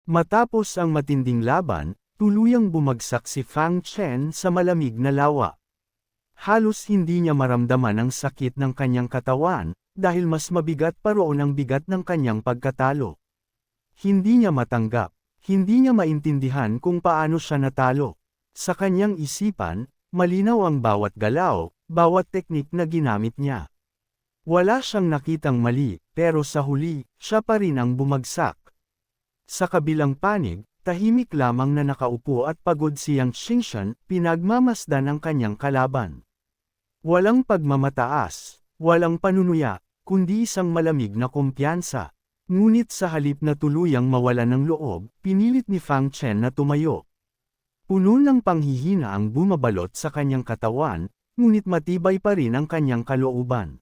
Matapos ang matinding laban, tuluyang bumagsak si Fang Chen sa malamig na lawa. Halos hindi niya maramdaman ang sakit ng kanyang katawan, dahil mas mabigat pa roon ang bigat ng kanyang pagkatalo. Hindi niya matanggap, hindi niya maintindihan kung paano siya natalo. Sa kanyang isipan, malinaw ang bawat galaw, bawat teknik na ginamit niya. Wala siyang nakitang mali, pero sa huli, siya pa rin ang bumagsak. Sa kabilang panig, tahimik lamang na nakaupo at pagod si Yang Qingshan, pinagmamasdan ang kanyang kalaban. Walang pagmamataas, walang panunuya, kundi isang malamig na kumpiyansa. Ngunit sa halip na tuluyang mawalan ng loob, pinilit ni Fang Chen na tumayo. Puno ng panghihina ang bumabalot sa kanyang katawan, ngunit matibay pa rin ang kanyang kalooban.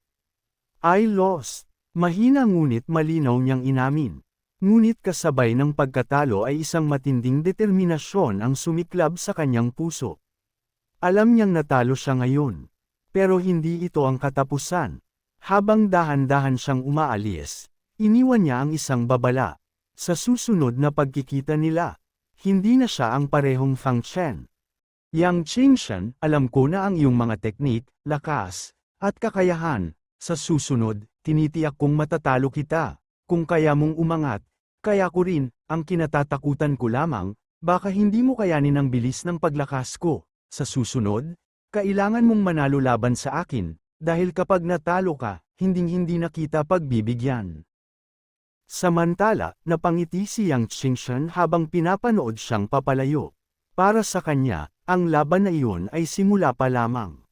I lost. Mahina ngunit malinaw niyang inamin. Ngunit kasabay ng pagkatalo ay isang matinding determinasyon ang sumiklab sa kanyang puso. Alam niyang natalo siya ngayon. Pero hindi ito ang katapusan. Habang dahan-dahan siyang umaalis, iniwan niya ang isang babala. Sa susunod na pagkikita nila, hindi na siya ang parehong Fang Chen. Yang Qingshan, alam ko na ang iyong mga teknik, lakas, at kakayahan. Sa susunod, tinitiyak kong matatalo kita. Kung kaya mong umangat, kaya ko rin, ang kinatatakutan ko lamang, baka hindi mo kayanin ang bilis ng paglakas ko. Sa susunod, kailangan mong manalo laban sa akin, dahil kapag natalo ka, hinding-hindi na kita pagbibigyan. Samantala, napangiti si Yang Qingshan habang pinapanood siyang papalayo. Para sa kanya, ang laban na iyon ay simula pa lamang.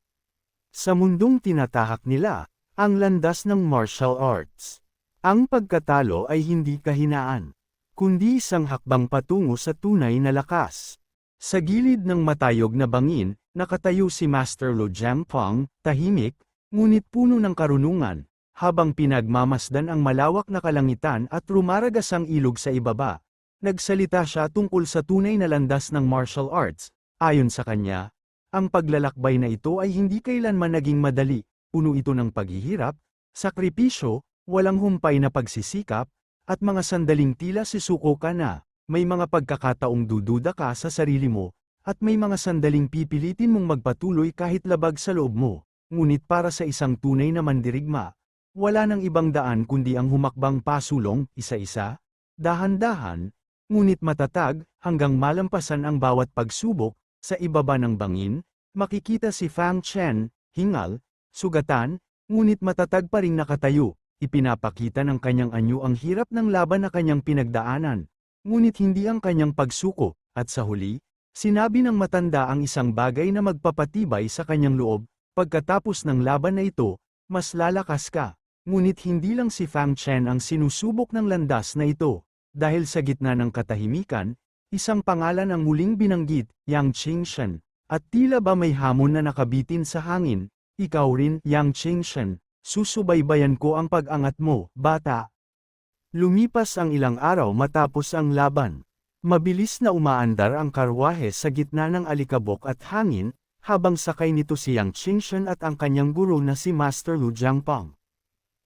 Sa mundong tinatahak nila, ang landas ng martial arts. Ang pagkatalo ay hindi kahinaan, kundi isang hakbang patungo sa tunay na lakas. Sa gilid ng matayog na bangin, nakatayo si Master Lu Jiangpeng, tahimik, ngunit puno ng karunungan, habang pinagmamasdan ang malawak na kalangitan at rumaragas ang ilog sa ibaba. Nagsalita siya tungkol sa tunay na landas ng martial arts. Ayon sa kanya, ang paglalakbay na ito ay hindi kailanman naging madali, puno ito ng paghihirap, sakripisyo, walang humpay na pagsisikap, at mga sandaling tila sisuko ka na. May mga pagkakataong dududa ka sa sarili mo, at may mga sandaling pipilitin mong magpatuloy kahit labag sa loob mo. Ngunit para sa isang tunay na mandirigma, wala nang ibang daan kundi ang humakbang pasulong, isa-isa, dahan-dahan, ngunit matatag, hanggang malampasan ang bawat pagsubok. Sa ibaba ng bangin, makikita si Fang Chen, hingal, sugatan, ngunit matatag pa ring nakatayo. Ipinapakita ng kanyang anyo ang hirap ng laban na kanyang pinagdaanan, ngunit hindi ang kanyang pagsuko, at sa huli, sinabi ng matanda ang isang bagay na magpapatibay sa kanyang loob. Pagkatapos ng laban na ito, mas lalakas ka. Ngunit hindi lang si Fang Chen ang sinusubok ng landas na ito, dahil sa gitna ng katahimikan, isang pangalan ang muling binanggit, Yang Qingshan, at tila ba may hamon na nakabitin sa hangin. Ikaw rin, Yang Qingshan. Susubaybayan ko ang pag-angat mo, bata. Lumipas ang ilang araw matapos ang laban. Mabilis na umaandar ang karwahe sa gitna ng alikabok at hangin, habang sakay nito si Yang Qingshan at ang kanyang guro na si Master Lu Jiangpeng.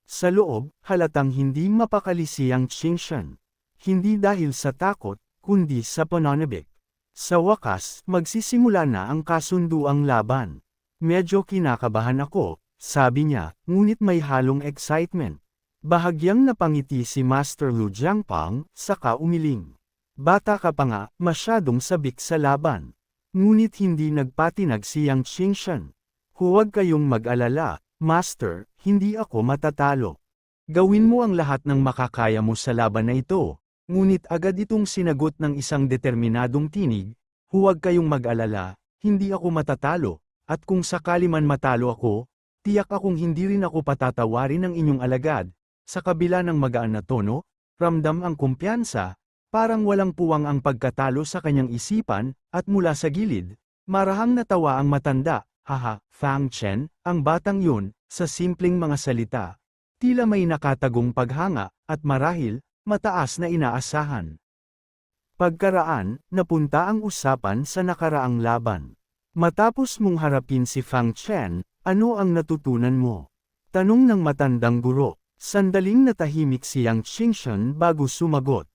Sa loob, halatang hindi mapakali si Yang Qingshan. Hindi dahil sa takot, kundi sa pananabik. Sa wakas, magsisimula na ang kasunduang laban. Medyo kinakabahan ako, sabi niya, ngunit may halong excitement. Bahagyang napangiti si Master Lu Jiangpeng, saka umiling. Bata ka pa nga, masyadong sabik sa laban. Ngunit hindi nagpatinag si Yang Qingshan. Huwag kayong mag-alala, Master, hindi ako matatalo. Gawin mo ang lahat ng makakaya mo sa laban na ito. Ngunit agad itong sinagot ng isang determinadong tinig, huwag kayong mag-alala, hindi ako matatalo, at kung sakali man matalo ako, tiyak akong hindi rin ako patatawarin ng inyong alagad. Sa kabila ng magaan na tono, ramdam ang kumpiyansa, parang walang puwang ang pagkatalo sa kanyang isipan, at mula sa gilid, marahang natawa ang matanda, haha, Fang Chen, ang batang yun, sa simpleng mga salita. Tila may nakatagong paghanga, at marahil, mataas na inaasahan. Pagkaraan, napunta ang usapan sa nakaraang laban. Matapos mong harapin si Fang Chen, ano ang natutunan mo? Tanong ng matandang guro. Sandaling natahimik si Yang Qingshan bago sumagot.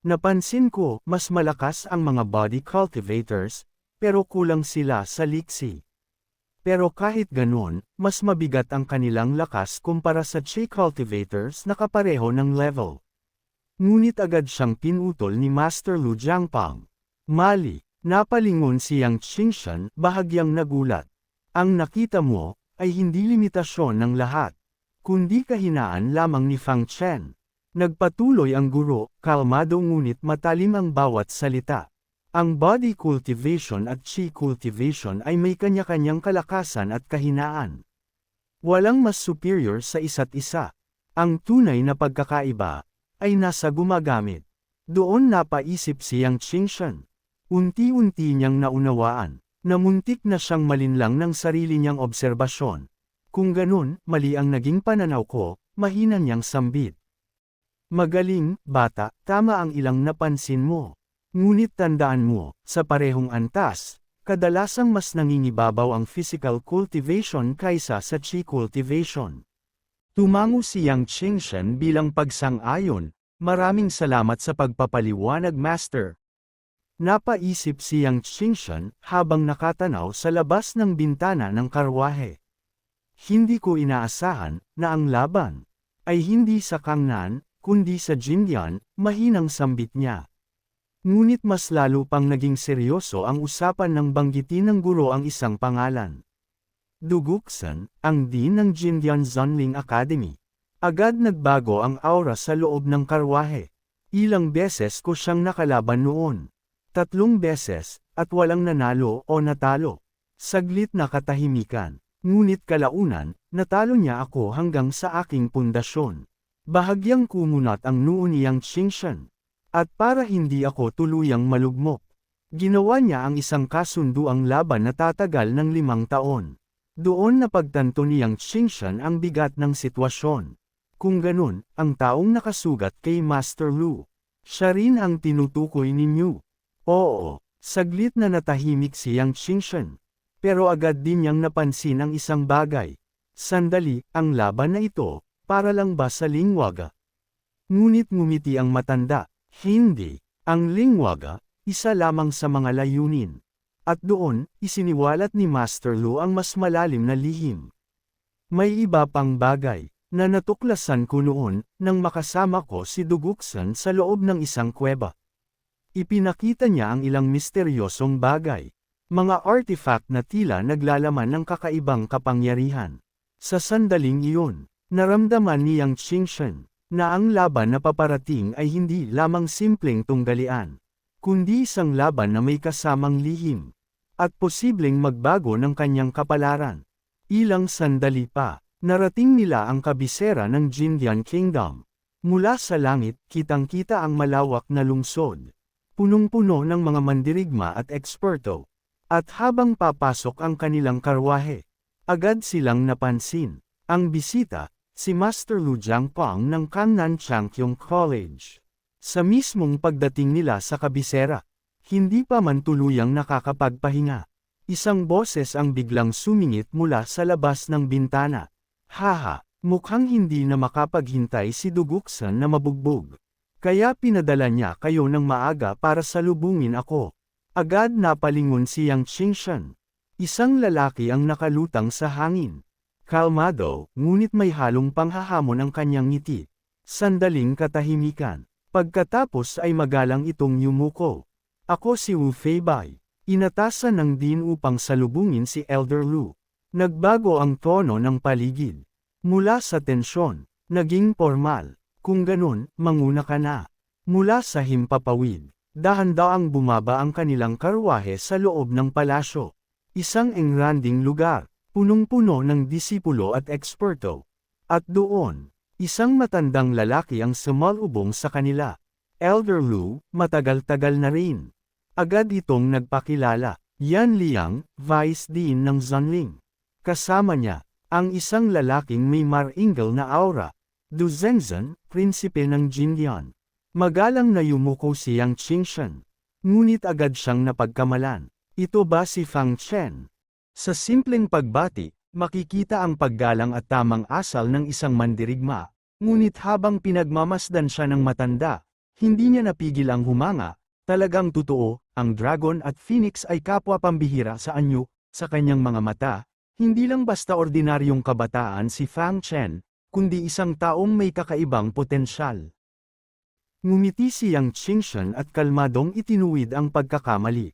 Napansin ko, mas malakas ang mga body cultivators, pero kulang sila sa liksi. Pero kahit ganon, mas mabigat ang kanilang lakas kumpara sa chi cultivators na kapareho ng level. Ngunit agad siyang pinutol ni Master Lu Jiangpang. Mali, napalingon si Yang Qingshan, bahagyang nagulat. Ang nakita mo, ay hindi limitasyon ng lahat, kundi kahinaan lamang ni Fang Chen. Nagpatuloy ang guro, kalmado ngunit matalim ang bawat salita. Ang body cultivation at chi cultivation ay may kanya-kanyang kalakasan at kahinaan. Walang mas superior sa isa't isa. Ang tunay na pagkakaiba ay nasa gumagamit. Doon napaisip si Yang Qingshan. Unti-unti niyang naunawaan na muntik na siyang malinlang ng sarili niyang obserbasyon. Kung ganun, mali ang naging pananaw ko, mahina niyang sambit. Magaling, bata, tama ang ilang napansin mo. Ngunit tandaan mo, sa parehong antas, kadalasang mas nangingibabaw ang physical cultivation kaysa sa chi cultivation. Tumango si Yang Qingshan bilang pagsang-ayon, maraming salamat sa pagpapaliwanag, Master. Napaisip si Yang Qingshan habang nakatanaw sa labas ng bintana ng karwahe. Hindi ko inaasahan na ang laban ay hindi sa Kangnan, kundi sa Jindian, mahinang sambit niya. Ngunit mas lalo pang naging seryoso ang usapan nang banggitin ng guro ang isang pangalan. Duguksan, ang dean ng Jindian Zunling Academy. Agad nagbago ang aura sa loob ng karwahe. Ilang beses ko siyang nakalaban noon. 3 beses, at walang nanalo o natalo. Saglit na katahimikan. Ngunit kalaunan, natalo niya ako hanggang sa aking pundasyon. Bahagyang kumunat ang noo ni Yang Qingshan. At para hindi ako tuluyang malugmok, ginawa niya ang isang kasunduang laban na tatagal ng 5 taon. Doon napagtanto ni Yang Qingshan ang bigat ng sitwasyon. Kung ganun, ang taong nakasugat kay Master Lu, siya rin ang tinutukoy ninyo. Oo, saglit na natahimik si Yang Qingshan. Pero agad din niyang napansin ang isang bagay. Sandali, ang laban na ito, para lang ba sa lingwaga? Ngunit ngumiti ang matanda. Hindi. Ang lingwaga, isa lamang sa mga layunin. At doon, isiniwalat ni Master Lu ang mas malalim na lihim. May iba pang bagay na natuklasan ko noon nang makasama ko si Duguksan sa loob ng isang kuweba. Ipinakita niya ang ilang misteryosong bagay. Mga artifact na tila naglalaman ng kakaibang kapangyarihan. Sa sandaling iyon, naramdaman ni Yang Qingshan na ang laban na paparating ay hindi lamang simpleng tunggalian, kundi isang laban na may kasamang lihim, at posibleng magbago ng kanyang kapalaran. Ilang sandali pa, narating nila ang kabisera ng Jindian Kingdom. Mula sa langit, kitang-kita ang malawak na lungsod, punong-puno ng mga mandirigma at eksperto. At habang papasok ang kanilang karwahe, agad silang napansin ang bisita, si Master Lu Jiangpang ng Kangnan Changkyong College. Sa mismong pagdating nila sa kabisera, hindi pa man tuluyang nakakapagpahinga. Isang boses ang biglang sumingit mula sa labas ng bintana. Haha, mukhang hindi na makapaghintay si Duguksan na mabugbog. Kaya pinadala niya kayo ng maaga para salubungin ako. Agad napalingon si Yang Qingshan. Isang lalaki ang nakalutang sa hangin. Kalmado, ngunit may halong panghahamon ang kanyang ngiti. Sandaling katahimikan. Pagkatapos ay magalang itong yumuko. Ako si Wu Feibai. Inatasan ng dean upang salubungin si Elder Lu. Nagbago ang tono ng paligid. Mula sa tensyon, naging formal. Kung ganun, manguna ka na. Mula sa himpapawid, dahan-daang bumaba ang kanilang karwahe sa loob ng palasyo. Isang engranding lugar, punong-puno ng disipulo at eksperto. At doon, isang matandang lalaki ang sumalubong sa kanila. Elder Lu, matagal-tagal na rin. Agad itong nagpakilala. Yan Liang, Vice Dean ng Zunling. Kasama niya, ang isang lalaking may maringal na aura. Du Zhengzhen, prinsipe ng Jindian. Magalang na yumuko si Yang Qingshan. Ngunit agad siyang napagkamalan. Ito ba si Fang Chen? Sa simpleng pagbati, makikita ang paggalang at tamang asal ng isang mandirigma. Ngunit habang pinagmamasdan siya ng matanda, Hindi niya napigil ang humanga, talagang totoo, ang dragon at phoenix ay kapwa pambihira sa anyo, sa kanyang mga mata, hindi lang basta ordinaryong kabataan si Fang Chen, kundi isang taong may kakaibang potensyal. Ngumiti si Yang Qingshan at kalmadong itinuwid ang pagkakamali.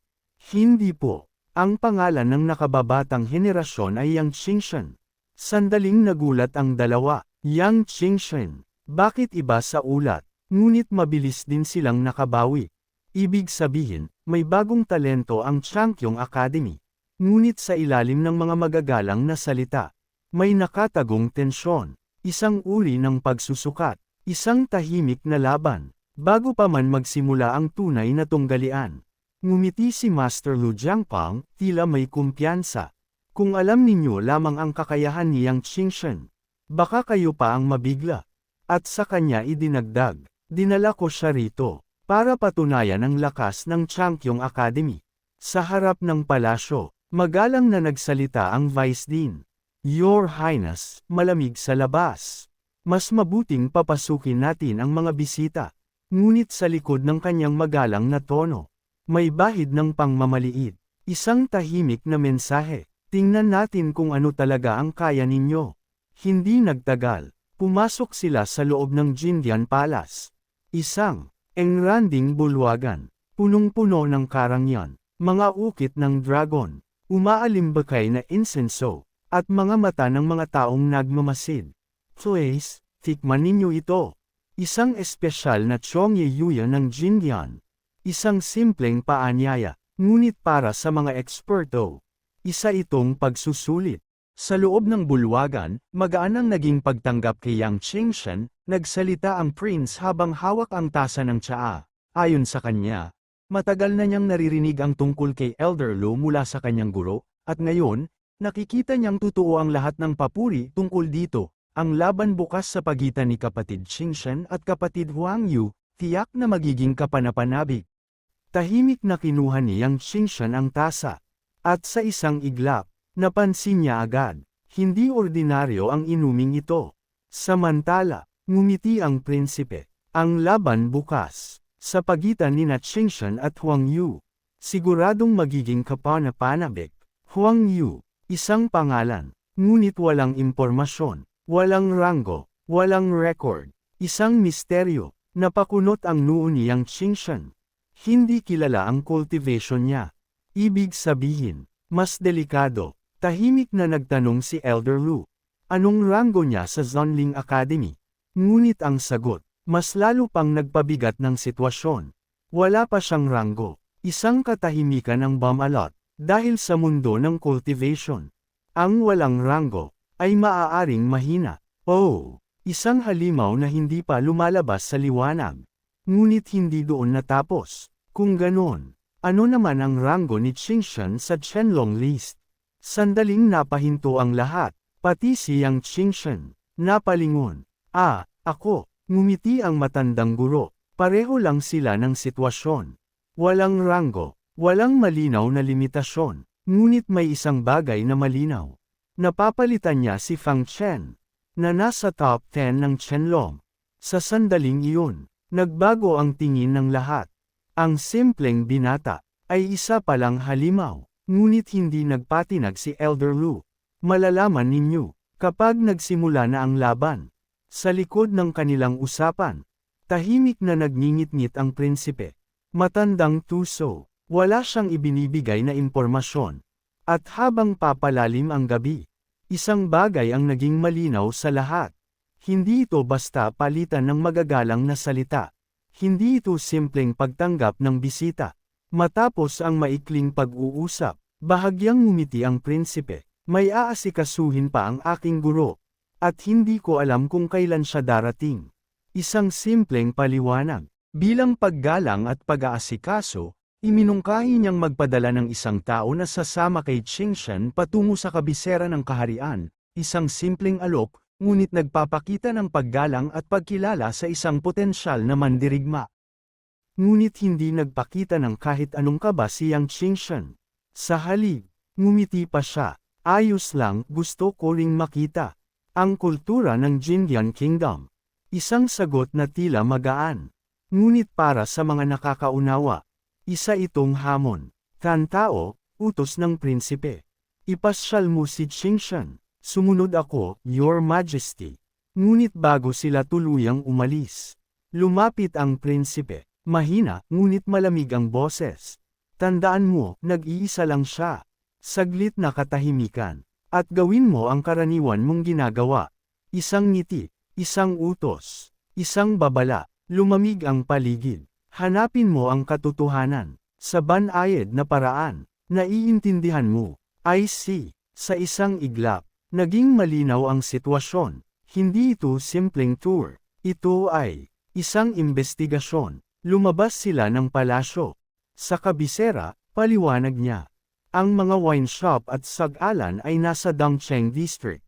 Hindi po. Ang pangalan ng nakababatang henerasyon ay Yang Qingshan. Sandaling nagulat ang dalawa. Yang Qingshan. Bakit iba sa ulat? Ngunit mabilis din silang nakabawi. Ibig sabihin, may bagong talento ang Changyong Academy. Ngunit sa ilalim ng mga magagalang na salita, may nakatagong tensyon, isang uri ng pagsusukat, isang tahimik na laban, bago pa man magsimula ang tunay na tunggalian. Ngumiti si Master Lu Jiangpang, tila may kumpiyansa. Kung alam ninyo lamang ang kakayahan ni Yang Qingshan, baka kayo pa ang mabigla. At sa kanya idinagdag, dinala ko siya rito, para patunayan ang lakas ng Changyong Academy. Sa harap ng palasyo, magalang na nagsalita ang Vice Dean. Your Highness, malamig sa labas. Mas mabuting papasukin natin ang mga bisita. Ngunit sa likod ng kanyang magalang na tono, may bahid ng pangmamaliit. Isang tahimik na mensahe. Tingnan natin kung ano talaga ang kaya ninyo. Hindi nagtagal. Pumasok sila sa loob ng Jindian Palace. Isang engranding bulwagan, punong-puno ng karangyan, mga ukit ng dragon, umaalimbakay na insenso, at mga mata ng mga taong nagmamasid. Please, tikman ninyo ito. Isang espesyal na Chongyeyuya ng Jindian. Isang simpleng paanyaya, ngunit para sa mga eksperto. Isa itong pagsusulit. Sa loob ng bulwagan, magaan ang naging pagtanggap kay Yang Qingshan, nagsalita ang prince habang hawak ang tasa ng tsaa. Ayon sa kanya, matagal na niyang naririnig ang tungkol kay Elder Lu mula sa kanyang guro, at ngayon, nakikita niyang totoo ang lahat ng papuri tungkol dito. Ang laban bukas sa pagitan ni kapatid Qingshan at kapatid Huang Yu, tiyak na magiging kapanapanabik. Tahimik na kinuha ni Yang Qingshan ang tasa. At sa isang iglap, napansin niya agad, hindi ordinaryo ang inuming ito. Samantala, ngumiti ang prinsipe. Ang laban bukas, sa pagitan ni Qingshan at Huang Yu. Siguradong magiging kapanapanabik. Huang Yu, isang pangalan, ngunit walang impormasyon, walang ranggo, walang record, isang misteryo, napakunot ang noo ni Yang Qingshan. Hindi kilala ang cultivation niya. Ibig sabihin, mas delikado. Tahimik na nagtanong si Elder Lu. Anong ranggo niya sa Zonling Academy? Ngunit ang sagot, mas lalo pang nagpabigat ng sitwasyon. Wala pa siyang ranggo. Isang katahimikan ang bumalot, dahil sa mundo ng cultivation. Ang walang ranggo, ay maaaring mahina. Oh, isang halimaw na hindi pa lumalabas sa liwanag. Ngunit hindi doon natapos. Kung ganon, ano naman ang ranggo ni Qingshan sa Qianlong list? Sandaling napahinto ang lahat, pati si Yang Qingshan. Napalingon. Ako, ngumiti ang matandang guro. Pareho lang sila ng sitwasyon. Walang ranggo, walang malinaw na limitasyon. Ngunit may isang bagay na malinaw. Napapalitan niya si Fang Chen, na nasa top 10 ng Qianlong. Sa sandaling iyon, nagbago ang tingin ng lahat. Ang simpleng binata, ay isa palang halimaw. Ngunit hindi nagpatinag si Elder Lu. Malalaman ninyo, kapag nagsimula na ang laban. Sa likod ng kanilang usapan, tahimik na nagngingit-ngit ang prinsipe. Matandang tuso, wala siyang ibinibigay na impormasyon. At habang papalalim ang gabi, isang bagay ang naging malinaw sa lahat. Hindi ito basta palitan ng magagalang na salita. Hindi ito simpleng pagtanggap ng bisita. Matapos ang maikling pag-uusap, bahagyang ngumiti ang prinsipe. May aasikasuhin pa ang aking guro. At hindi ko alam kung kailan siya darating. Isang simpleng paliwanag. Bilang paggalang at pag-aasikaso, iminungkahi niyang magpadala ng isang tao na sasama kay Qingshan patungo sa kabisera ng kaharian. Isang simpleng alok, ngunit nagpapakita ng paggalang at pagkilala sa isang potensyal na mandirigma. Ngunit hindi nagpakita ng kahit anong kaba si Yang Qingshan. Sa halip, ngumiti pa siya. Ayos lang, gusto ko ring makita. Ang kultura ng Jindian Kingdom. Isang sagot na tila magaan. Ngunit para sa mga nakakaunawa, isa itong hamon. Tantao, utos ng prinsipe. Ipasyal mo si Qingshan. Sumunod ako, Your Majesty. Ngunit bago sila tuluyang umalis, lumapit ang prinsipe. Mahina, ngunit malamig ang boses. Tandaan mo, nag-iisa lang siya. Saglit na katahimikan. At gawin mo ang karaniwan mong ginagawa. Isang ngiti, isang utos, isang babala. Lumamig ang paligid. Hanapin mo ang katotohanan. Sa banayad na paraan. Naiintindihan mo. I see. Sa isang iglap. Naging malinaw ang sitwasyon. Hindi ito simpleng tour. Ito ay isang investigasyon. Lumabas sila ng palasyo. Sa kabisera, paliwanag niya. Ang mga wine shop at sag-alan ay nasa Dongcheng District.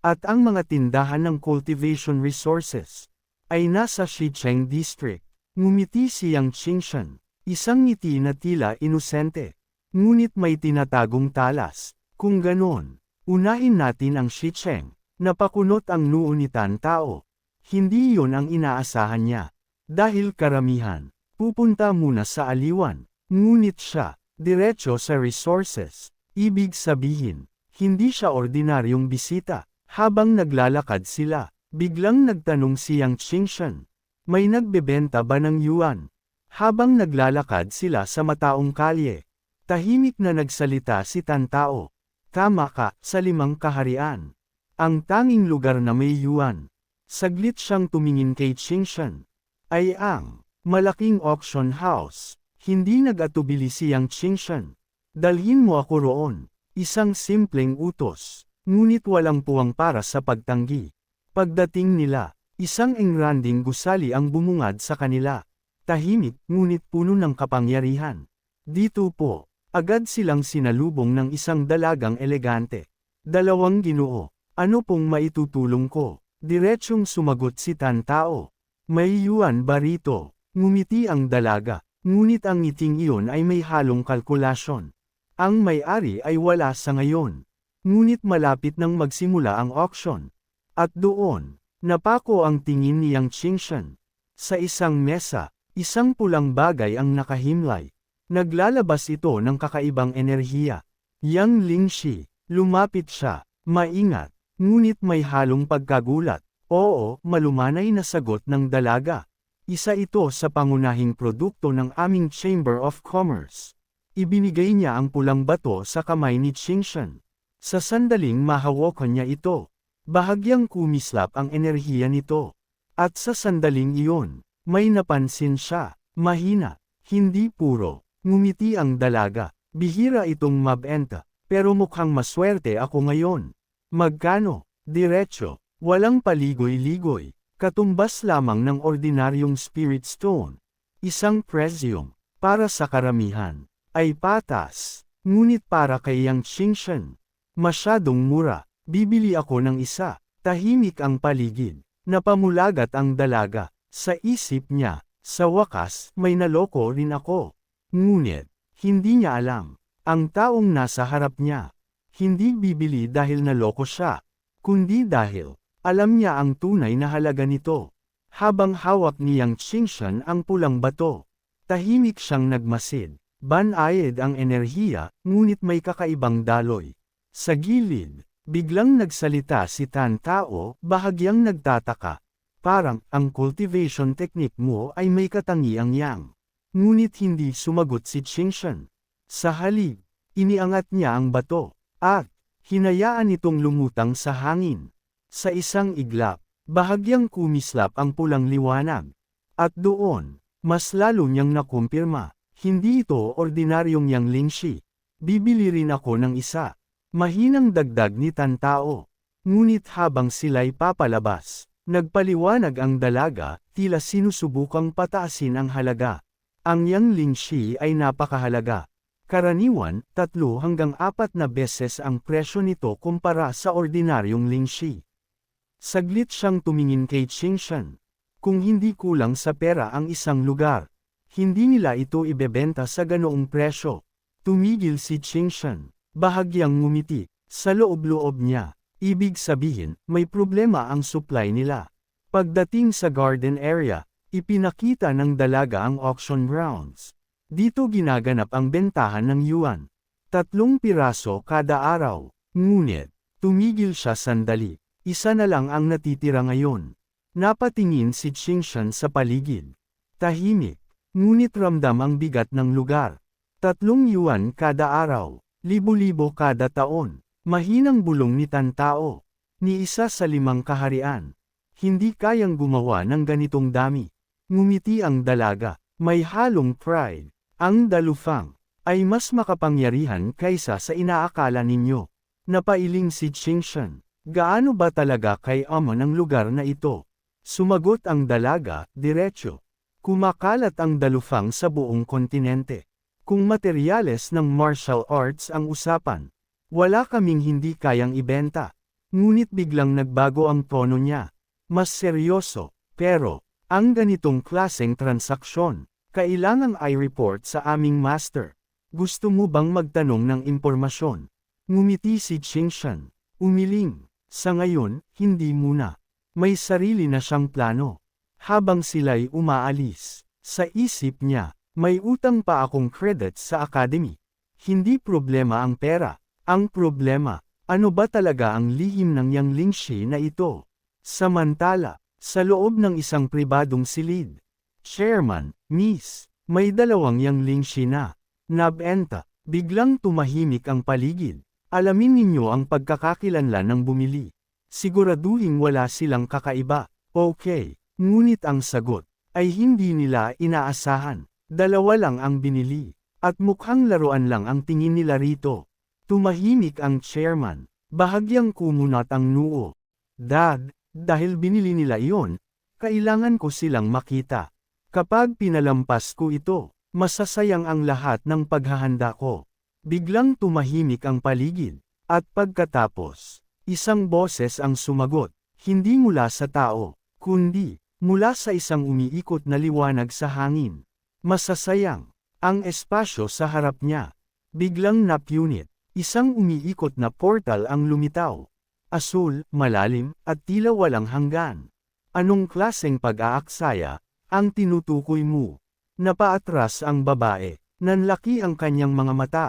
At ang mga tindahan ng cultivation resources ay nasa Xicheng District. Ngumiti siyang Qingshan. Isang ngiti na tila inosente. Ngunit may tinatagong talas. Kung ganon, unahin natin ang Xicheng. Napakunot ang noo ni Tantao. Hindi iyon ang inaasahan niya. Dahil karamihan, pupunta muna sa aliwan. Ngunit siya, diretso sa resources. Ibig sabihin, hindi siya ordinaryong bisita. Habang naglalakad sila, biglang nagtanong siyang Qingshan. May nagbebenta ba ng yuan? Habang naglalakad sila sa mataong kalye, tahimik na nagsalita si Tantao. Tama ka, sa 5 kaharian. Ang tanging lugar na may yuan. Saglit siyang tumingin kay Qingshan. Ay ang malaking auction house. Hindi nag-atubili siyang Qingshan. Dalhin mo ako roon. Isang simpleng utos. Ngunit walang puwang para sa pagtanggi. Pagdating nila, isang engranding gusali ang bumungad sa kanila. Tahimik, ngunit puno ng kapangyarihan. Dito po, agad silang sinalubong ng isang dalagang elegante. Dalawang ginoo, ano pong maitutulong ko? Diretsyong sumagot si Tantao. May yuan ba rito? Ngumiti ang dalaga, ngunit ang ngiting iyon ay may halong kalkulasyon. Ang may-ari ay wala sa ngayon. Ngunit malapit nang magsimula ang auction. At doon, napako ang tingin niyang Qingshan. Sa isang mesa, isang pulang bagay ang nakahimlay. Naglalabas ito ng kakaibang enerhiya. Yang Lingxi, lumapit siya, maingat, ngunit may halong pagkagulat. Oo, malumanay na sagot ng dalaga. Isa ito sa pangunahing produkto ng aming Chamber of Commerce. Ibinigay niya ang pulang bato sa kamay ni Qingshan. Sa sandaling mahawakan niya ito, bahagyang kumislap ang enerhiya nito. At sa sandaling iyon, may napansin siya, mahina, hindi puro, ngumiti ang dalaga. Bihira itong mabenta, pero mukhang maswerte ako ngayon. Magkano? Diretso, walang paligoy-ligoy, katumbas lamang ng ordinaryong spirit stone. Isang presyong, para sa karamihan, ay patas, ngunit para kay Yang Qingshan. Masyadong mura, bibili ako ng isa. Tahimik ang paligid. Napamulagat ang dalaga. Sa isip niya, sa wakas, may naloko rin ako. Ngunit, hindi niya alam. Ang taong nasa harap niya, hindi bibili dahil naloko siya, kundi dahil, alam niya ang tunay na halaga nito. Habang hawak niyang Qingshan ang pulang bato, tahimik siyang nagmasid. Banayad ang enerhiya, ngunit may kakaibang daloy. Sa gilid, biglang nagsalita si Tantao, bahagyang nagtataka. Parang, ang cultivation technique mo ay may katangiang yang. Ngunit hindi sumagot si Qingshan. Sa halip, iniangat niya ang bato, at, hinayaan itong lumutang sa hangin. Sa isang iglap, bahagyang kumislap ang pulang liwanag. At doon, mas lalo niyang nakumpirma, hindi ito ordinaryong Yang Lingxi. Bibili rin ako ng isa. Mahinang dagdag ni Tantao. Ngunit habang sila'y papalabas, nagpaliwanag ang dalaga, tila sinusubukang pataasin ang halaga. Ang Yang Lingxi ay napakahalaga. Karaniwan, 3 hanggang 4 na beses ang presyo nito kumpara sa ordinaryong Lingxi. Saglit siyang tumingin kay Qingshan. Kung hindi kulang sa pera ang isang lugar, hindi nila ito ibebenta sa ganoong presyo. Tumigil si Qingshan. Bahagyang ngumiti, sa loob-loob niya, ibig sabihin, may problema ang supply nila. Pagdating sa garden area, Ipinakita ng dalaga ang auction rounds. Dito ginaganap ang bentahan ng yuan. 3 piraso kada araw. Ngunit, tumigil siya sandali. Isa na lang ang natitira ngayon. Napatingin si Qingshan sa paligid. Tahimik. Ngunit ramdam ang bigat ng lugar. 3 yuan kada araw. Libo-libo kada taon. Mahinang bulong ni Tantao. Ni isa sa 5 kaharian. Hindi kayang gumawa ng ganitong dami. Ngumiti ang dalaga. May halong pride. Ang Dalufang ay mas makapangyarihan kaysa sa inaakala ninyo. Napailing si Qingshan. Gaano ba talaga kay Amon ang lugar na ito? Sumagot ang dalaga, diretso. Kumakalat ang Dalufang sa buong kontinente. Kung materyales ng martial arts ang usapan, wala kaming hindi kayang ibenta. Ngunit biglang nagbago ang tono niya. Mas seryoso, pero, ang ganitong klaseng transaksyon, kailangang i-report sa aming master. Gusto mo bang magtanong ng impormasyon? Ngumiti si Qingshan. Umiling. Sa ngayon, hindi muna. May sarili na siyang plano. Habang sila'y umaalis, sa isip niya, may utang pa akong credits sa academy. Hindi problema ang pera. Ang problema, ano ba talaga ang lihim ng Yang Lingxi na ito? Samantala, sa loob ng isang pribadong silid, Chairman, Miss, may 2 Yang Lingxi na. Nabenta. Biglang tumahimik ang paligid. Alamin ninyo ang pagkakakilanlan ng bumili. Siguraduhin wala silang kakaiba. Okay. Ngunit ang sagot ay hindi nila inaasahan. 2 lang ang binili. At mukhang laruan lang ang tingin nila rito. Tumahimik ang chairman. Bahagyang kumunat ang noo. Dad, dahil binili nila iyon, kailangan ko silang makita. Kapag pinalampas ko ito, masasayang ang lahat ng paghahanda ko. Biglang tumahimik ang paligid. At pagkatapos, isang boses ang sumagot. Hindi mula sa tao, kundi, mula sa isang umiikot na liwanag sa hangin. Masasayang, ang espasyo sa harap niya. Biglang napunit. Isang umiikot na portal ang lumitaw. Asul, malalim, at tila walang hanggan. Anong klaseng pag-aaksaya ang tinutukoy mo? Napaatras ang babae. Nanlaki ang kanyang mga mata.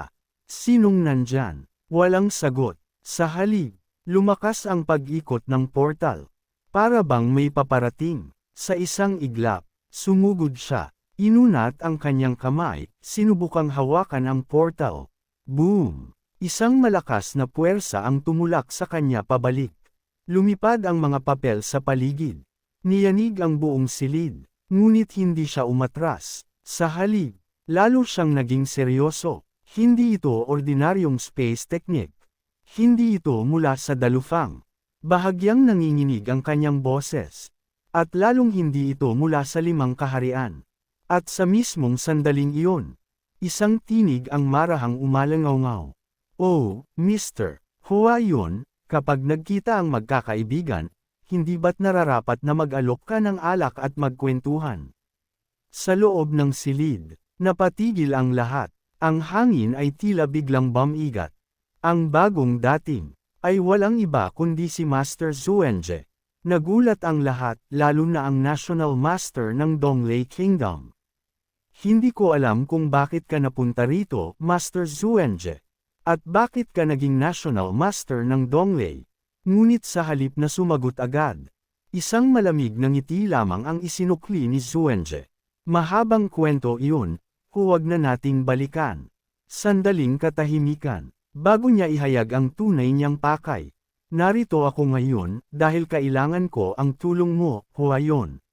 Sinong nandyan? Walang sagot. Sa halip, lumakas ang pag-ikot ng portal. Para bang may paparating. Sa isang iglap, sumugod siya. Inunat ang kanyang kamay, sinubukang hawakan ang portal. Boom! Isang malakas na puwersa ang tumulak sa kanya pabalik. Lumipad ang mga papel sa paligid. Niyanig ang buong silid, ngunit hindi siya umatras. Sa halip, lalo siyang naging seryoso. Hindi ito ordinaryong space technique. Hindi ito mula sa Dalufang. Bahagyang nanginginig ang kanyang boses. At lalong hindi ito mula sa 5 kaharian. At sa mismong sandaling iyon, isang tinig ang marahang umalangaw-ngaw. Oh, Mr. Hua yun, kapag nagkita ang magkakaibigan, hindi ba't nararapat na mag-alok ka ng alak at magkwentuhan? Sa loob ng silid, napatigil ang lahat. Ang hangin ay tila biglang bumigat. Ang bagong dating, ay walang iba kundi si Master Zuenje. Nagulat ang lahat, lalo na ang National Master ng Donglei Kingdom. Hindi ko alam kung bakit ka napunta rito, Master Zuenje. At bakit ka naging National Master ng Donglei? Ngunit sa halip na sumagot agad, isang malamig na ngiti lamang ang isinukli ni Zuenje. Mahabang kwento iyon, huwag na nating balikan. Sandaling katahimikan, bago niya ihayag ang tunay niyang pakay. Narito ako ngayon, dahil kailangan ko ang tulong mo, Huayon.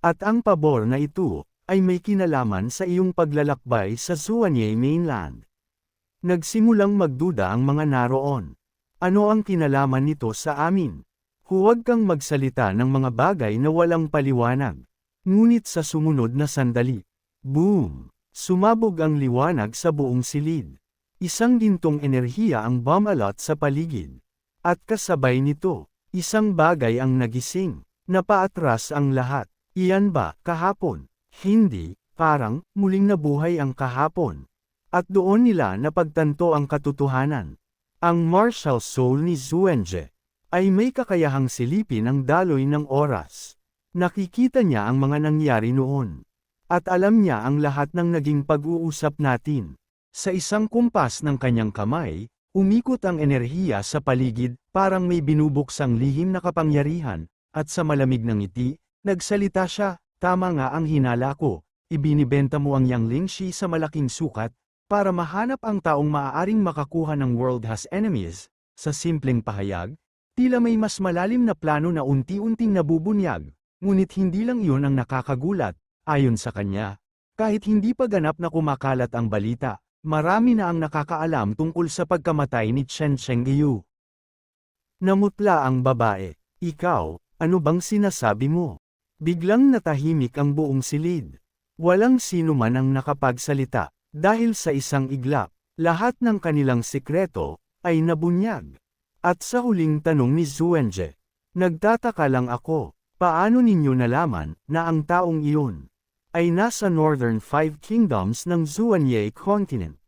At ang pabor na ito, ay may kinalaman sa iyong paglalakbay sa Zuanyay Mainland. Nagsimulang magduda ang mga naroon. Ano ang kinalaman nito sa amin? Huwag kang magsalita ng mga bagay na walang paliwanag. Ngunit sa sumunod na sandali, boom! Sumabog ang liwanag sa buong silid. Isang gintong enerhiya ang bumalot sa paligid. At kasabay nito, isang bagay ang nagising. Napaatras ang lahat. Iyan ba, kahapon? Hindi, parang, muling nabuhay ang kahapon. At doon nila napagtanto ang katotohanan. Ang martial soul ni Zuenje ay may kakayahang silipin ang daloy ng oras. Nakikita niya ang mga nangyari noon. At alam niya ang lahat ng naging pag-uusap natin. Sa isang kumpas ng kanyang kamay, umikot ang enerhiya sa paligid, parang may binubuksang lihim na kapangyarihan, at sa malamig ng ngiti, nagsalita siya, tama nga ang hinala ko, ibinibenta mo ang Yang Lingxi sa malaking sukat, para mahanap ang taong maaaring makakuha ng World Has Enemies. Sa simpleng pahayag, tila may mas malalim na plano na unti-unting nabubunyag, ngunit hindi lang iyon ang nakakagulat, ayon sa kanya. Kahit hindi pa ganap na kumakalat ang balita, marami na ang nakakaalam tungkol sa pagkamatay ni Chen Chengyu. Namutla ang babae. Ikaw, ano bang sinasabi mo? Biglang natahimik ang buong silid. Walang sino man ang nakapagsalita, dahil sa isang iglap, lahat ng kanilang sikreto ay nabunyag. At sa huling tanong ni Zuenje, nagtataka lang ako, paano ninyo nalaman na ang taong iyon ay nasa Northern Five Kingdoms ng Zuanye Continent?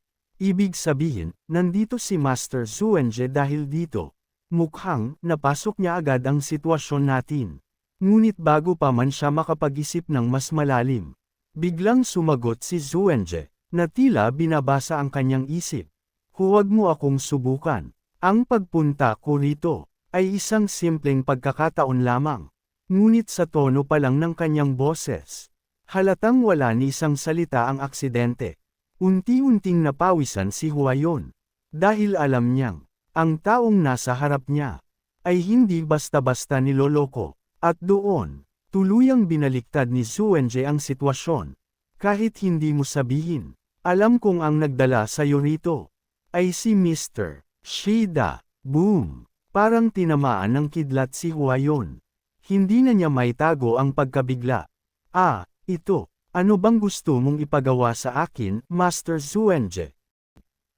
Ibig sabihin, nandito si Master Zuenje dahil dito. Mukhang napasok niya agad ang sitwasyon natin. Ngunit bago pa man siya makapag-isip ng mas malalim, biglang sumagot si Zuenje, na tila binabasa ang kanyang isip. Huwag mo akong subukan. Ang pagpunta ko rito ay isang simpleng pagkakataon lamang. Ngunit sa tono pa lang ng kanyang boses, halatang wala ni isang salita ang aksidente. Unti-unting napawisan si Huayon. Dahil alam niyang, ang taong nasa harap niya ay hindi basta-basta niloloko. At doon, tuluyang binaliktad ni Zuenje ang sitwasyon. Kahit hindi mo sabihin, alam kong ang nagdala sa'yo rito ay si Mr. Shida. Boom! Parang tinamaan ng kidlat si Huayon. Hindi na niya maitago ang pagkabigla. Ito. Ano bang gusto mong ipagawa sa akin, Master Zuenje?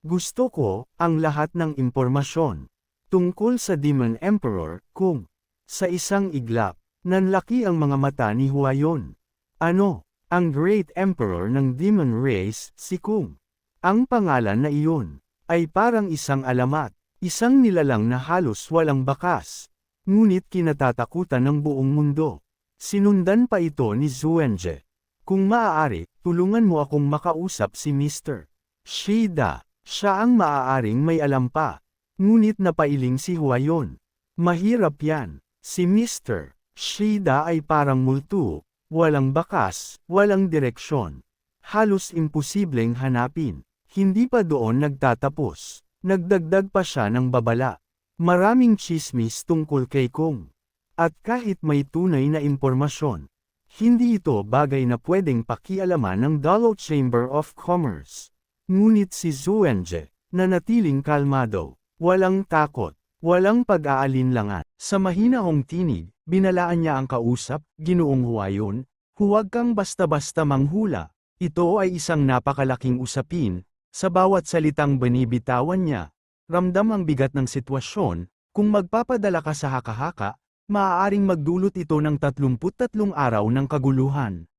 Gusto ko ang lahat ng impormasyon tungkol sa Demon Emperor, kung sa isang iglap, nanlaki ang mga mata ni Huayon. Ano? Ang Great Emperor ng Demon Race, si Kung. Ang pangalan na iyon ay parang isang alamat, isang nilalang na halos walang bakas. Ngunit kinatatakutan ng buong mundo. Sinundan pa ito ni Zuenje. Kung maaari, tulungan mo akong makausap si Mr. Shida. Siya ang maaaring may alam pa. Ngunit napailing si Huayon. Mahirap yan. Si Mr. Shida ay parang multo. Walang bakas, walang direksyon. Halos imposibleng hanapin. Hindi pa doon nagtatapos. Nagdagdag pa siya ng babala. Maraming chismis tungkol kay Kung. At kahit may tunay na impormasyon, hindi ito bagay na pwedeng pakialaman ng Dalo Chamber of Commerce. Ngunit si Zuenje, nanatiling kalmado, walang takot, walang pag-aalinlangan. Sa mahinahong tinig, binalaan niya ang kausap, Ginoong Huayon, huwag kang basta-basta manghula. Ito ay isang napakalaking usapin. Sa bawat salitang binibitawan niya, ramdam ang bigat ng sitwasyon. Kung magpapadala ka sa haka-haka, maaaring magdulot ito ng 33 araw ng kaguluhan.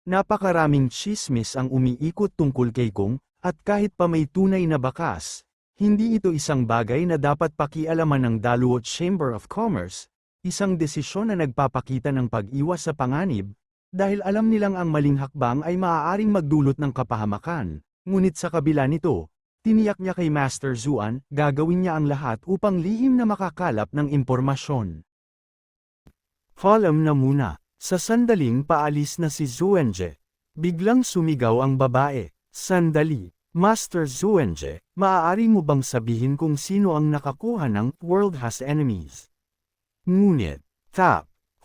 Napakaraming chismis ang umiikot tungkol kay Kung, at kahit pa may tunay na bakas, hindi ito isang bagay na dapat pakialaman ng Daluo Chamber of Commerce, isang desisyon na nagpapakita ng pag-iwas sa panganib, dahil alam nilang ang maling hakbang ay maaaring magdulot ng kapahamakan. Ngunit sa kabila nito, tiniyak niya kay Master Zuan, gagawin niya ang lahat upang lihim na makakalap ng impormasyon. Alam na muna, sa sandaling paalis na si Zuenje. Biglang sumigaw ang babae, sandali, Master Zuenje, maaari mo bang sabihin kung sino ang nakakuha ng World Has Enemies? Ngunit,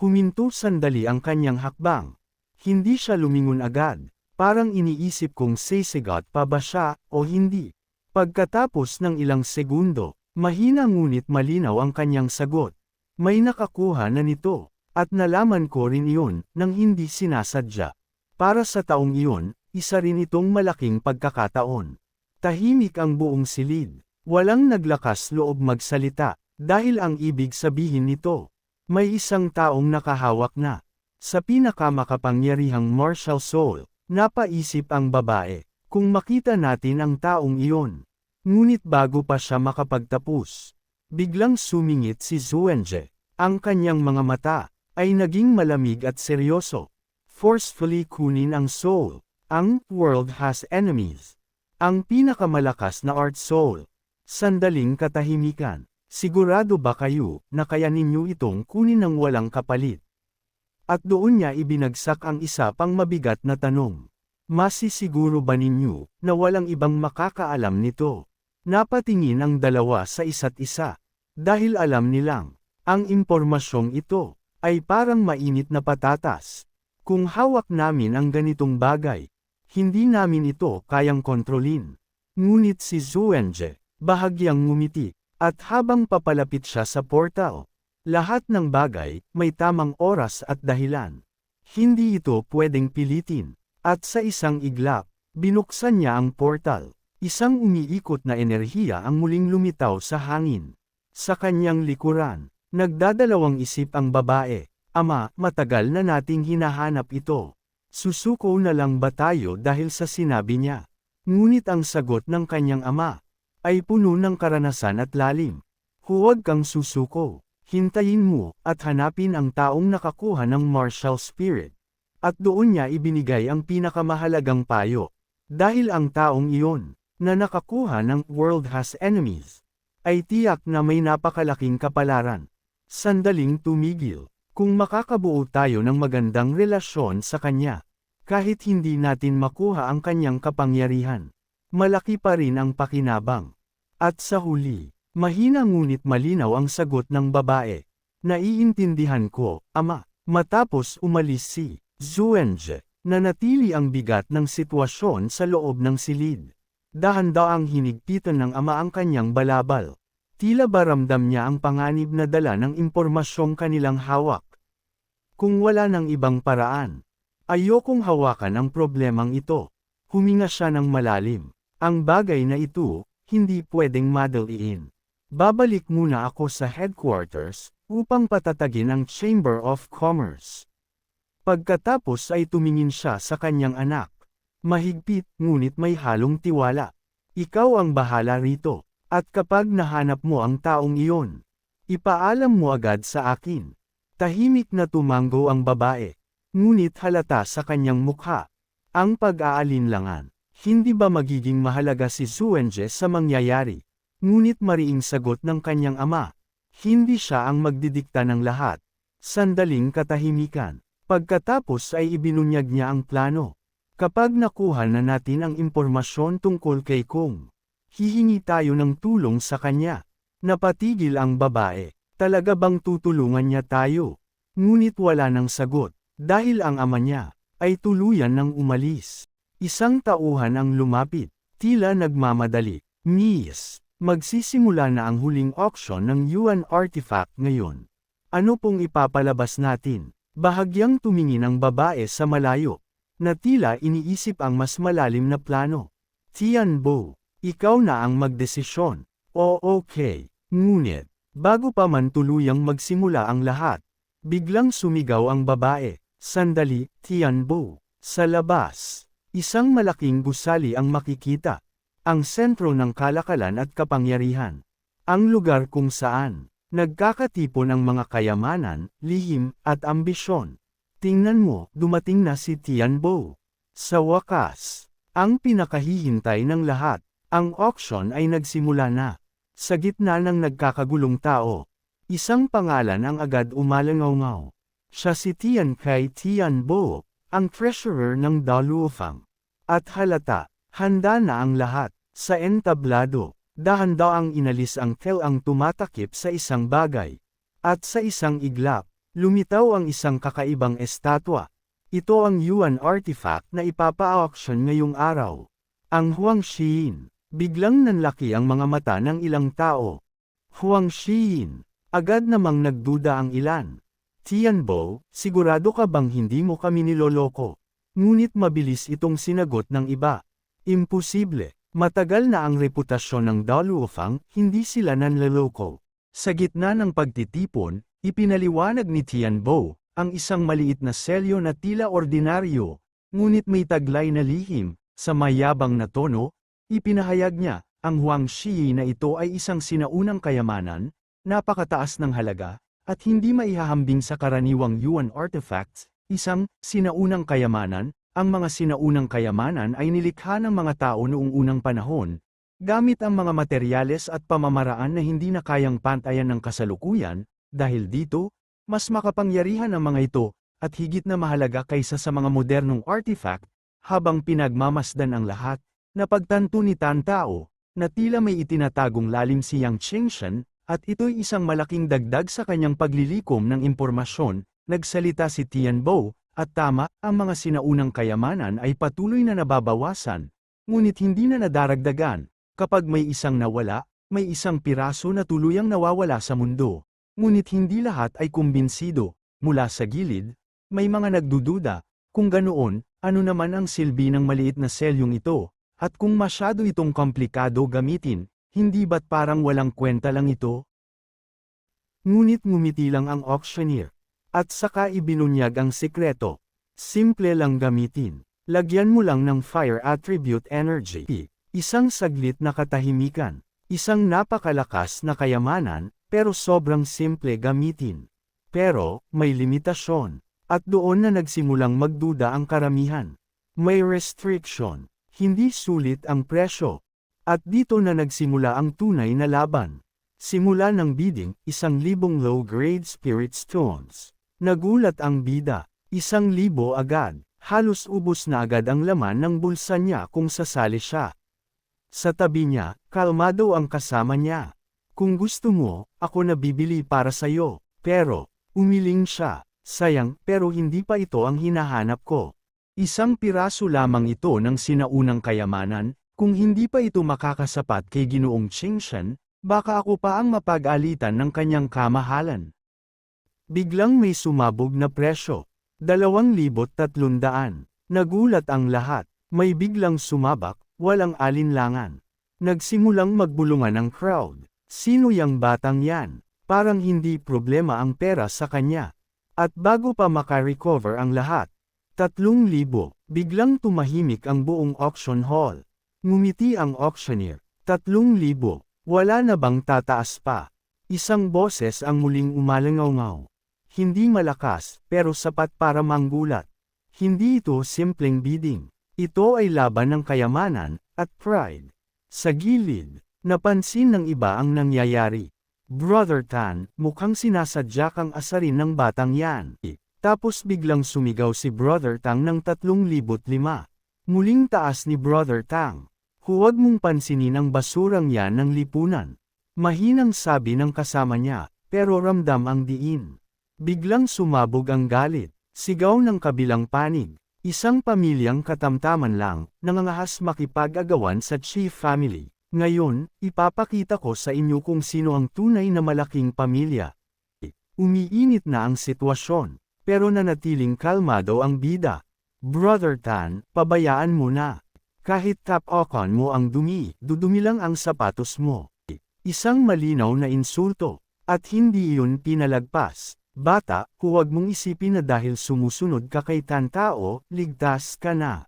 huminto sandali ang kanyang hakbang. Hindi siya lumingon agad, parang iniisip kung sisigat pa ba siya o hindi. Pagkatapos ng ilang segundo, mahina ngunit malinaw ang kanyang sagot. May nakakuha na nito, at nalaman ko rin iyon nang hindi sinasadya. Para sa taong iyon, isa rin itong malaking pagkakataon. Tahimik ang buong silid. Walang naglakas loob magsalita, dahil ang ibig sabihin nito, may isang taong nakahawak na. Sa pinakamakapangyarihang martial soul, napaisip ang babae. Kung makita natin ang taong iyon. Ngunit bago pa siya makapagtapos, biglang sumingit si Zuenje. Ang kanyang mga mata ay naging malamig at seryoso. Forcefully kunin ang soul. Ang world has enemies. Ang pinakamalakas na art soul. Sandaling katahimikan. Sigurado ba kayo na kaya ninyo itong kunin ng walang kapalit? At doon niya ibinagsak ang isa pang mabigat na tanong. Masisiguro ba ninyo na walang ibang makakaalam nito? Napatingin ang dalawa sa isa't isa. Dahil alam nilang, ang impormasyong ito ay parang mainit na patatas. Kung hawak namin ang ganitong bagay, hindi namin ito kayang kontrolin. Ngunit si Xuanje, bahagyang ngumiti, at habang papalapit siya sa portal, lahat ng bagay may tamang oras at dahilan. Hindi ito pwedeng pilitin. At sa isang iglap, binuksan niya ang portal. Isang umiikot na enerhiya ang muling lumitaw sa hangin. Sa kanyang likuran, nagdadalawang isip ang babae. Ama, matagal na nating hinahanap ito. Susuko na lang ba tayo dahil sa sinabi niya? Ngunit ang sagot ng kanyang ama ay puno ng karanasan at lalim. Huwag kang susuko. Hintayin mo at hanapin ang taong nakakuha ng martial spirit. At doon niya ibinigay ang pinakamahalagang payo. Dahil ang taong iyon, na nakakuha ng world has enemies, ay tiyak na may napakalaking kapalaran. Sandaling tumigil. Kung makakabuo tayo ng magandang relasyon sa kanya, kahit hindi natin makuha ang kanyang kapangyarihan, malaki pa rin ang pakinabang. At sa huli, mahina ngunit malinaw ang sagot ng babae. Naiintindihan ko, ama. Matapos umalis si Xuanje, nanatili ang bigat ng sitwasyon sa loob ng silid. Dahan-daang hinigpitan ng ama ang kanyang balabal. Tila ba ramdam niya ang panganib na dala ng impormasyong kanilang hawak. Kung wala ng ibang paraan, ayokong hawakan ang problemang ito. Huminga siya ng malalim. Ang bagay na ito, hindi pwedeng madaliin. Babalik muna ako sa headquarters, upang patatagin ang Chamber of Commerce. Pagkatapos ay tumingin siya sa kanyang anak. Mahigpit, ngunit may halong tiwala. Ikaw ang bahala rito. At kapag nahanap mo ang taong iyon, ipaalam mo agad sa akin. Tahimik na tumanggo ang babae. Ngunit halata sa kanyang mukha ang pag-aalinlangan. Hindi ba magiging mahalaga si Xuanje sa mangyayari? Ngunit mariing sagot ng kanyang ama. Hindi siya ang magdidikta ng lahat. Sandaling katahimikan. Pagkatapos ay ibinunyag niya ang plano. Kapag nakuha na natin ang impormasyon tungkol kay Kung, hihingi tayo ng tulong sa kanya. Napatigil ang babae. Talaga bang tutulungan niya tayo? Ngunit wala nang sagot, dahil ang ama niya ay tuluyan ng umalis. Isang tauhan ang lumapit, tila nagmamadali. Miss, magsisimula na ang huling auction ng Yuan artifact ngayon. Ano pong ipapalabas natin? Bahagyang tumingin ang babae sa malayo, na tila iniisip ang mas malalim na plano. Tianbo, ikaw na ang magdesisyon. O okay, ngunit, bago pa man tuluyang magsimula ang lahat, biglang sumigaw ang babae. Sandali, Tianbo. Sa labas, isang malaking gusali ang makikita. Ang sentro ng kalakalan at kapangyarihan. Ang lugar kung saan nagkakatipon ang mga kayamanan, lihim, at ambisyon. Tingnan mo, dumating na si Tianbo. Sa wakas, ang pinakahihintay ng lahat, ang auction ay nagsimula na. Sa gitna ng nagkakagulong tao, isang pangalan ang agad umalangaw-ngaw. Siya si Tian Kai Tianbo, ang treasurer ng Daluofang. At halata, handa na ang lahat. Sa entablado, dahan-daang inalis ang tel ang tumatakip sa isang bagay. At sa isang iglap, lumitaw ang isang kakaibang estatwa. Ito ang Yuan artifact na ipapa-auction ngayong araw. Ang Huang Xiyin. Biglang nanlaki ang mga mata ng ilang tao. Huang Xiyin. Agad namang nagduda ang ilan. Tianbo, sigurado ka bang hindi mo kami niloloko? Ngunit mabilis itong sinagot ng iba. Imposible. Matagal na ang reputasyon ng Daluofang, hindi sila nanloloko. Sa gitna ng pagtitipon, ipinaliwanag ni Tianbo, ang isang maliit na selyo na tila ordinaryo, ngunit may taglay na lihim. Sa mayabang na tono, ipinahayag niya, ang Huang Shi na ito ay isang sinaunang kayamanan, napakataas ng halaga, at hindi maihahambing sa karaniwang Yuan artifacts, isang sinaunang kayamanan. Ang mga sinaunang kayamanan ay nilikha ng mga tao noong unang panahon, gamit ang mga materyales at pamamaraan na hindi na kayang pantayan ng kasalukuyan. Dahil dito, mas makapangyarihan ang mga ito, at higit na mahalaga kaysa sa mga modernong artifact. Habang pinagmamasdan ang lahat, napagtanto ni Tan Tao, na tila may itinatagong lalim si Yang Qingshan, at ito'y isang malaking dagdag sa kanyang paglilikom ng impormasyon. Nagsalita si Tianbo, at tama, ang mga sinaunang kayamanan ay patuloy na nababawasan, ngunit hindi na nadaragdagan. Kapag may isang nawala, may isang piraso na tuluyang nawawala sa mundo. Ngunit hindi lahat ay kumbinsido. Mula sa gilid, may mga nagdududa. Kung ganoon, ano naman ang silbi ng maliit na selyong ito? At kung masyado itong komplikado gamitin, hindi ba't parang walang kwenta lang ito? Ngunit ngumiti lang ang auctioneer. At saka ibinunyag ang sikreto. Simple lang gamitin. Lagyan mo lang ng fire attribute energy. Isang saglit na katahimikan. Isang napakalakas na kayamanan, pero sobrang simple gamitin. Pero, may limitasyon. At doon na nagsimulang magduda ang karamihan. May restriction. Hindi sulit ang presyo. At dito na nagsimula ang tunay na laban. Simula ng bidding, 1,000 low-grade spirit stones. Nagulat ang bida, 1,000 agad, halos ubos na agad ang laman ng bulsa niya kung sasali siya. Sa tabi niya, kalmado ang kasama niya. Kung gusto mo, ako na bibili para sayo, pero, umiling siya, sayang, pero hindi pa ito ang hinahanap ko. Isang piraso lamang ito ng sinaunang kayamanan, kung hindi pa ito makakasapat kay Ginoong Qingshan, baka ako pa ang mapag-alitan ng kanyang kamahalan. Biglang may sumabog na presyo. 2,300. Nagulat ang lahat. May biglang sumabak, walang alinlangan. Nagsimulang magbulungan ang crowd. Sino yang batang yan? Parang hindi problema ang pera sa kanya. At bago pa makarecover ang lahat, 3,000. Biglang tumahimik ang buong auction hall. Ngumiti ang auctioneer. 3,000. Wala na bang tataas pa? Isang boses ang muling umalangaw-ngaw. Hindi malakas, pero sapat para manggulat. Hindi ito simpleng bidding. Ito ay laban ng kayamanan, at pride. Sa gilid, napansin ng iba ang nangyayari. Brother Tan, mukhang sinasadya kang asarin ng batang yan. Tapos biglang sumigaw si Brother Tang ng 3,005. Muling taas ni Brother Tang. Huwag mong pansinin ang basurang yan ng lipunan. Mahinang sabi ng kasama niya, pero ramdam ang diin. Biglang sumabog ang galit, sigaw ng kabilang panig. Isang pamilyang katamtaman lang, nangangahas makipag-agawan sa chief family. Ngayon, ipapakita ko sa inyo kung sino ang tunay na malaking pamilya. Umiinit na ang sitwasyon, pero nanatiling kalmado ang bida. Brother Tan, pabayaan mo na. Kahit tap-okan mo ang dumi, dudumi lang ang sapatos mo. Isang malinaw na insulto, at hindi iyon pinalagpas. Bata, huwag mong isipin na dahil sumusunod ka kay Tan Tao, ligtas ka na.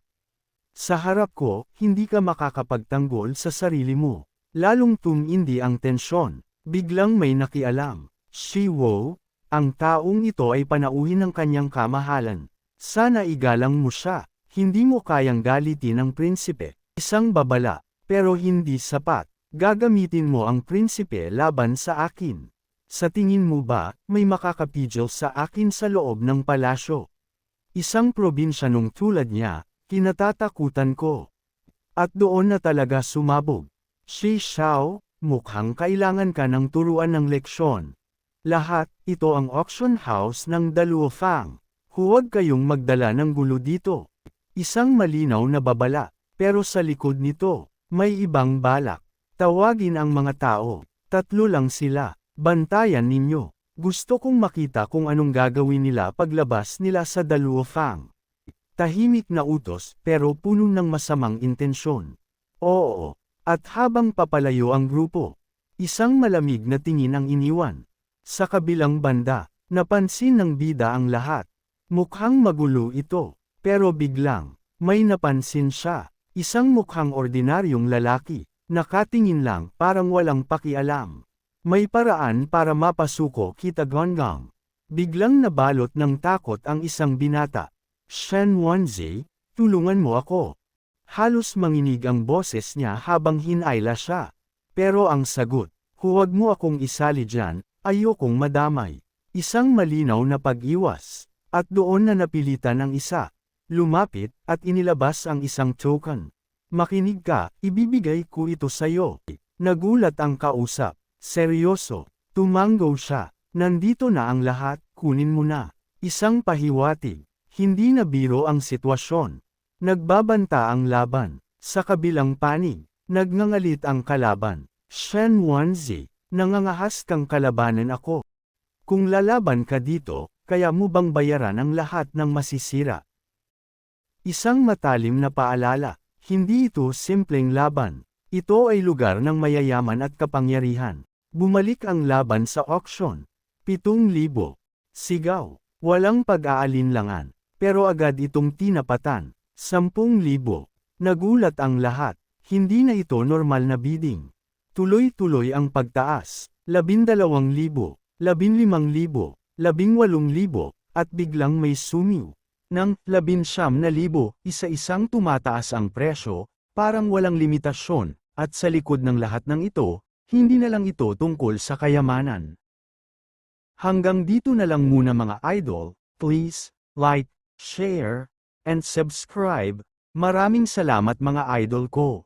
Sa harap ko, hindi ka makakapagtanggol sa sarili mo. Lalong tumindi ang tensyon. Biglang may nakialam. Shiwo, ang taong ito ay panauhin ng kanyang kamahalan. Sana igalang mo siya. Hindi mo kayang galitin ang prinsipe. Isang babala, pero hindi sapat. Gagamitin mo ang prinsipe laban sa akin. Sa tingin mo ba, may makakapigil sa akin sa loob ng palasyo? Isang probinsyanong tulad niya, kinatatakutan ko. At doon na talaga sumabog. Shi Xiao, mukhang kailangan ka ng turuan ng leksyon. Lahat, ito ang auction house ng Daluofang. Huwag kayong magdala ng gulo dito. Isang malinaw na babala, pero sa likod nito, may ibang balak. Tawagin ang mga tao, 3 lang sila. Bantayan ninyo. Gusto kong makita kung anong gagawin nila paglabas nila sa Daluofang. Tahimik na utos, pero puno ng masamang intensyon. Oo. At habang papalayo ang grupo, isang malamig na tingin ang iniwan. Sa kabilang banda, napansin ng bida ang lahat. Mukhang magulo ito, pero biglang, may napansin siya. Isang mukhang ordinaryong lalaki, nakatingin lang parang walang pakialam. May paraan para mapasuko kita Gonggang. Biglang nabalot ng takot ang isang binata. Shen Wanzi, tulungan mo ako. Halos manginig ang boses niya habang hinayla siya. Pero ang sagot, huwag mo akong isali dyan, ayokong madamay. Isang malinaw na pag-iwas. At doon na napilitan ang isa. Lumapit at inilabas ang isang token. Makinig ka, ibibigay ko ito sa'yo. Nagulat ang kausap. Seryoso. Tumango siya. Nandito na ang lahat, kunin mo na. Isang pahiwatig. Hindi na biro ang sitwasyon. Nagbabanta ang laban. Sa kabilang panig, nagngangalit ang kalaban. Shen Wanzi, nangangahas kang kalabanan ako. Kung lalaban ka dito, kaya mo bang bayaran ang lahat ng masisira? Isang matalim na paalala. Hindi ito simpleng laban. Ito ay lugar ng mayayaman at kapangyarihan. Bumalik ang laban sa auction. 7,000. Sigaw. Walang pag-aalinlangan. Pero agad itong tinapatan. 10,000. Nagulat ang lahat. Hindi na ito normal na bidding. Tuloy-tuloy ang pagtaas. 12,000. 15,000. 18,000. At biglang may sumiw. Nang 19,000, isa-isang tumataas ang presyo, parang walang limitasyon, at sa likod ng lahat ng ito, hindi na lang ito tungkol sa kayamanan. Hanggang dito na lang muna mga idol, please, like, share, and subscribe. Maraming salamat mga idol ko.